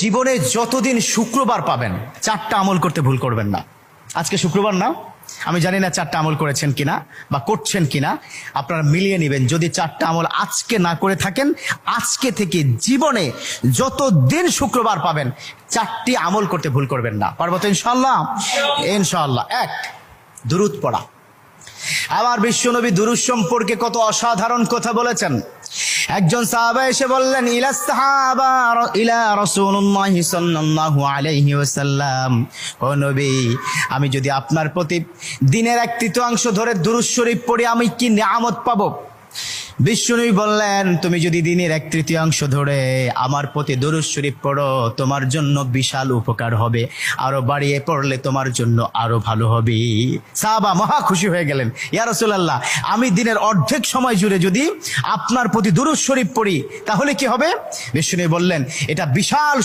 জীবনে যতদিন শুক্রবার পাবেন চারটা আমল করতে ভুল করবেন না। আজকে শুক্রবার না, আমি জানি না চারটা আমল করেছেন কিনা বা করছেন কিনা, আপনারা মিলিয়ে নেবেন। যদি চারটা আমল আজকে না করে থাকেন, আজকে থেকে জীবনে যতদিন শুক্রবার পাবেন চারটি আমল করতে ভুল করবেন না। পারবো তো ইনশাআল্লাহ? ইনশাআল্লাহ। এক, দুরূদ পড়া। আমার বিশ্বনবী দুরূদ সম্পর্কে কত অসাধারণ কথা বলেছেন। একজন সাহাবা এসে বললেন, ইলা রাসূলুল্লাহ সাল্লাল্লাহু আলাইহি ওয়াসাল্লাম, ও নবী, আমি যদি আপনার প্রতি দিনের 1/3 ধরে দুরূদ শরীফ পড়ি আমি কি নিয়ামত পাবো? বিশ্বনবী বললেন, তুমি যদি দিনের 1/3 ধরে আমার প্রতি দুরূদ শরীফ পড়ো তোমার জন্য বিশাল উপকার হবে, আরো বাড়িয়ে পড়লে তোমার জন্য আরো ভালো হবে। সাহাবা মহা খুশি হয়ে গেলেন, ইয়া রাসূলুল্লাহ, আমি দিনের অর্ধেক সময় জুড়ে যদি আপনার প্রতি দুরূদ শরীফ পড়ি তাহলে কি হবে? বিশ্বনবী বললেন, এটা বিশাল